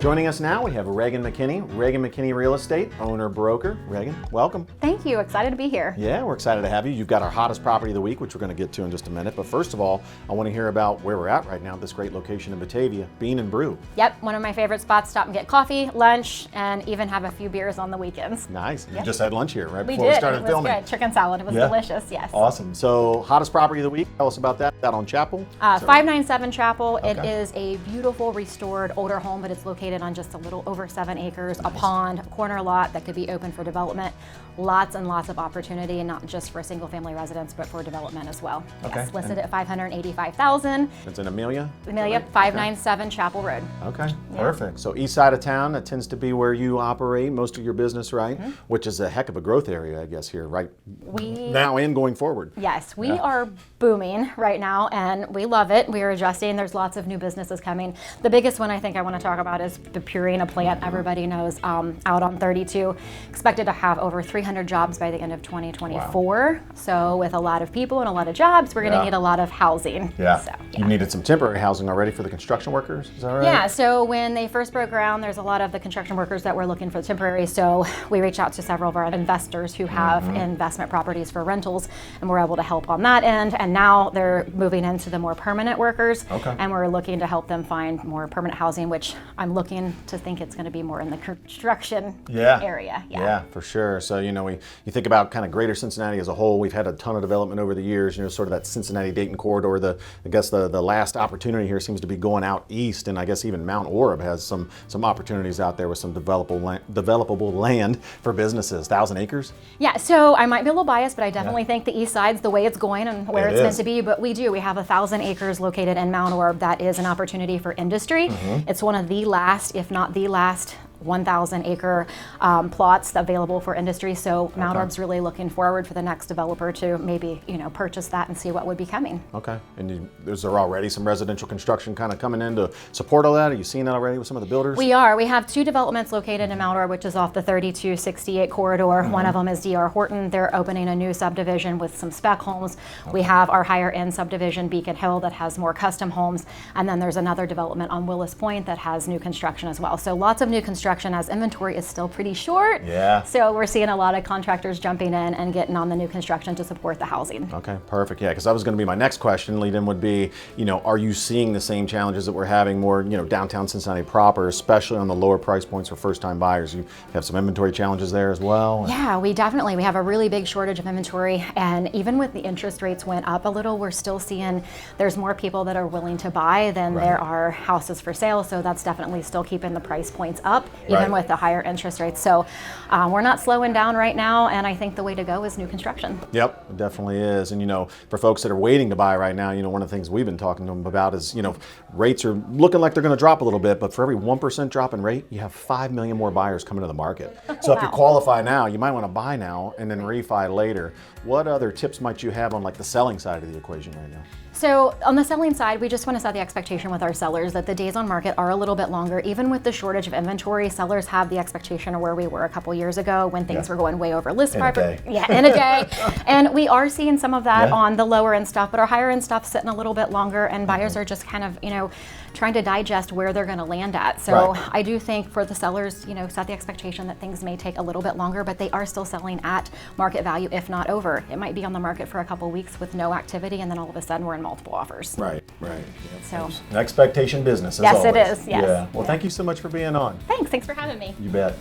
Joining us now, we have Ragan McKinney, Ragan McKinney Real Estate, owner-broker. Ragan, welcome. Thank you. Excited to be here. Yeah, we're excited to have you. You've got our hottest property of the week, which we're going to get to in just a minute. But first of all, I want to hear about where we're at right now, this great location in Batavia, Bean and Brew. Yep, one of my favorite spots. Stop and get coffee, lunch, and even have a few beers on the weekends. Nice. You Yep. just had lunch here right We before did. we started It was filming. good. Chicken salad. It was delicious. Yes. Awesome. So, hottest property of the week. Tell us about that. Out on Chapel. 597 Chapel. Okay. It is a beautiful, restored, older home, but it's located on just a little over 7 acres, a pond, a corner lot that could be open for development. Lots and lots of opportunity, not just for single-family residents, but for development as well. Okay. Yes, listed at $585,000. It's in Amelia? Amelia, 597 Chapel Road. Okay, perfect. So east side of town, that tends to be where you operate most of your business, right? Mm-hmm. Which is a heck of a growth area, I guess, here, right? We Now and going forward. Yes, we are booming right now, and we love it. We are adjusting. There's lots of new businesses coming. The biggest one I think I want to talk about is the Purina plant. Everybody knows, out on 32. Expected to have over 300 jobs by the end of 2024. Wow. So with a lot of people and a lot of jobs, we're going to need a lot of housing. Yeah. So, You needed some temporary housing already for the construction workers, is that right? Yeah, so when they first broke ground, there's a lot of the construction workers that were looking for temporary, so we reached out to several of our investors who have investment properties for rentals, and we're able to help on that end, and now they're moving into the more permanent workers, and we're looking to help them find more permanent housing, which I'm looking to think it's going to be more in the construction area. Yeah, for sure. So, you think about kind of greater Cincinnati as a whole. We've had a ton of development over the years, sort of that Cincinnati-Dayton corridor. I guess the last opportunity here seems to be going out east, and I guess even Mount Orab has some opportunities out there with some developable land for businesses. 1,000 acres? Yeah, so I might be a little biased, but I definitely think the east side's the way it's going and where it's meant to be, but we have 1,000 acres located in Mount Orab that is an opportunity for industry. It's one of the last, if not the last, 1,000 acre plots available for industry. So Mount Orb's really looking forward for the next developer to maybe, purchase that and see what would be coming. Okay. And is there already some residential construction kind of coming in to support all that? Are you seeing that already with some of the builders? We are. We have 2 developments located in Mount Orb, which is off the 3268 corridor. One of them is D.R. Horton. They're opening a new subdivision with some spec homes. We have our higher end subdivision, Beacon Hill, that has more custom homes. And then there's another development on Willis Point that has new construction as well. So lots of new construction as inventory is still pretty short. Yeah. So we're seeing a lot of contractors jumping in and getting on the new construction to support the housing. Okay, perfect. Yeah, because that was going to be my next question. Lead in would be, are you seeing the same challenges that we're having more, downtown Cincinnati proper, especially on the lower price points for first-time buyers? You have some inventory challenges there as well? Yeah, we have a really big shortage of inventory, and even with the interest rates went up a little, we're still seeing there's more people that are willing to buy than there are houses for sale, so that's definitely still keeping the price points up, even with the higher interest rates. So we're not slowing down right now, and I think the way to go is new construction. Yep, it definitely is. And for folks that are waiting to buy right now, one of the things we've been talking to them about is, rates are looking like they're going to drop a little bit, but for every 1% drop in rate, you have 5 million more buyers coming to the market. So if you qualify now, you might want to buy now and then refi later. What other tips might you have on the selling side of the equation right now? So on the selling side, we just want to set the expectation with our sellers that the days on market are a little bit longer. Even with the shortage of inventory, sellers have the expectation of where we were a couple years ago when things were going way over list price. In a day. And we are seeing some of that on the lower end stuff, but our higher end stuff's sitting a little bit longer, and buyers are just kind of, trying to digest where they're going to land at. So I do think for the sellers, set the expectation that things may take a little bit longer, but they are still selling at market value, if not over. It might be on the market for a couple weeks with no activity, and then all of a sudden we're in multiple offers. Right. So it's an expectation business, as yes, always. it is. Yes. Yeah. Well, thank you so much for being on. Thanks for having me. You bet.